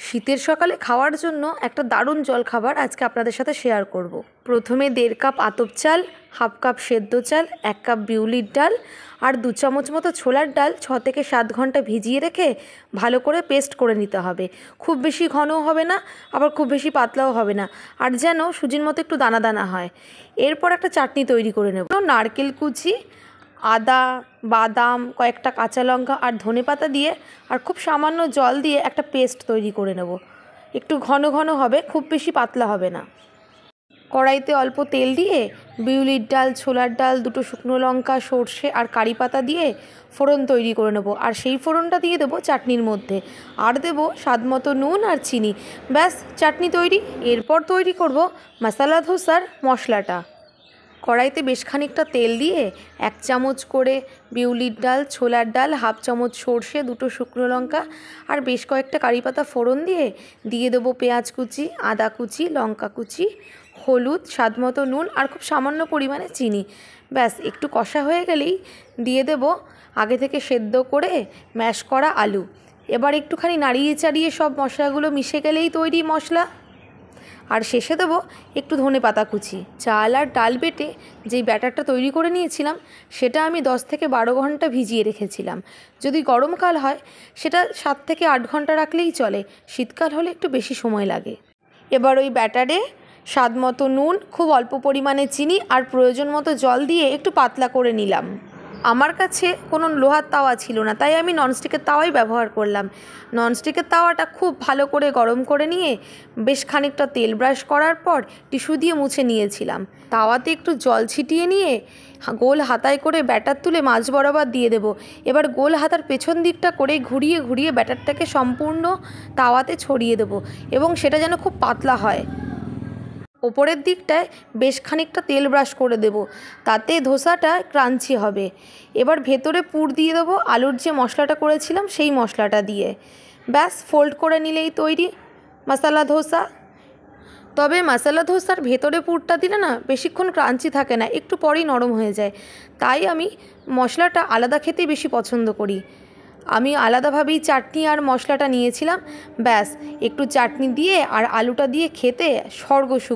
শীতের সকালে খাওয়ার জন্য একটা দারুণ জলখাবার আজকে আপনাদের সাথে শেয়ার করব। প্রথমে 1.5 কাপ আতপ চাল, 1/2 কাপ সেদ্ধ চাল, 1 কাপ বিউলির ডাল আর 2 চামচ মতো ছোলার ডাল 6 থেকে 7 ঘন্টা ভিজিয়ে রেখে ভালো করে পেস্ট করে নিতে হবে। খুব বেশি ঘনও হবে না, আবার খুব বেশি পাতলাও হবে না, আর যেন সুজির মতো একটু দানা দানা হয়। এরপর একটা চাটনি তৈরি করে নেব। নারকেল কুচি, আদা, বাদাম, কয়েকটা কাঁচা লঙ্কা আর ধনেপাতা দিয়ে আর খুব সামান্য জল দিয়ে একটা পেস্ট তৈরি করে নেব। একটু ঘন ঘন হবে, খুব বেশি পাতলা হবে না। কড়াইতে অল্প তেল দিয়ে বিউলির ডাল, ছোলার ডাল, 2টো শুকনো লঙ্কা, সর্ষে আর কারি পাতা দিয়ে ফোড়ন তৈরি করে নেব। আর সেই ফোড়নটা দিয়ে দেবো চাটনির মধ্যে, আর দেবো স্বাদ মতো নুন আর চিনি। ব্যাস, চাটনি তৈরি। এরপর তৈরি করব মশলা ধোসার মশলাটা। কড়াইতে বেশ খানিকটা তেল দিয়ে 1 চামচ করে বিউলির ডাল, ছোলার ডাল, 1/2 চামচ সর্ষে, 2টো শুকনো লঙ্কা আর বেশ কয়েকটা কারি পাতা ফোড়ন দিয়ে দেবো পেঁয়াজ কুচি, আদা কুচি, লঙ্কা কুচি, হলুদ, স্বাদ মতো নুন আর খুব সামান্য পরিমাণে চিনি। ব্যাস, একটু কষা হয়ে গেলেই দিয়ে দেব আগে থেকে সেদ্ধ করে ম্যাশ করা আলু। এবার একটুখানি নাড়িয়ে চাড়িয়ে সব মশলাগুলো মিশে গেলেই তৈরি মশলা। আর শেষে দেবো একটু ধনেপাতা কুচি। চাল আর ডাল বেটে যেই ব্যাটারটা তৈরি করে নিয়েছিলাম সেটা আমি 10 থেকে 12 ঘন্টা ভিজিয়ে রেখেছিলাম। যদি গরমকাল হয় সেটা 7 থেকে 8 ঘন্টা রাখলেই চলে, শীতকাল হলে একটু বেশি সময় লাগে। এবার ওই ব্যাটারে স্বাদ মতো নুন, খুব অল্প পরিমাণে চিনি আর প্রয়োজন মতো জল দিয়ে একটু পাতলা করে নিলাম। আমার কাছে কোনো লোহার তাওয়া ছিল না, তাই আমি ননস্টিকের তাওয়াই ব্যবহার করলাম। ননস্টিকের তাওয়াটা খুব ভালো করে গরম করে নিয়ে বেশ খানিকটা তেল ব্রাশ করার পর টিস্যু দিয়ে মুছে নিয়েছিলাম। তাওয়াতে একটু জল ছিটিয়ে নিয়ে গোল হাতায় করে ব্যাটার তুলে মাঝ বরাবর দিয়ে দেব। এবার গোল হাতার পেছন দিকটা করে ঘুরিয়ে ঘুরিয়ে ব্যাটারটাকে সম্পূর্ণ তাওয়াতে ছড়িয়ে দেব এবং সেটা যেন খুব পাতলা হয়। ওপরের দিকটায় বেশ খানিকটা তেল ব্রাশ করে দেব, তাতে ধোসাটা ক্রাঞ্চি হবে। এবার ভেতরে পুর দিয়ে দেবো আলুর যে মশলাটা করেছিলাম সেই মশলাটা দিয়ে। ব্যাস, ফোল্ড করে নিলেই তৈরি মশলা ধোসা। তবে মশলা ধোসার ভেতরে পুরটা দিলে না বেশিক্ষণ ক্রাঞ্চি থাকে না, একটু পরেই নরম হয়ে যায়। তাই আমি মশলাটা আলাদা খেতেই বেশি পছন্দ করি। আমি আলাদাভাবেই চাটনি আর মশলাটা নিয়েছিলাম। ব্যাস, একটু চাটনি দিয়ে আর আলুটা দিয়ে খেতে স্বর্গসুখ।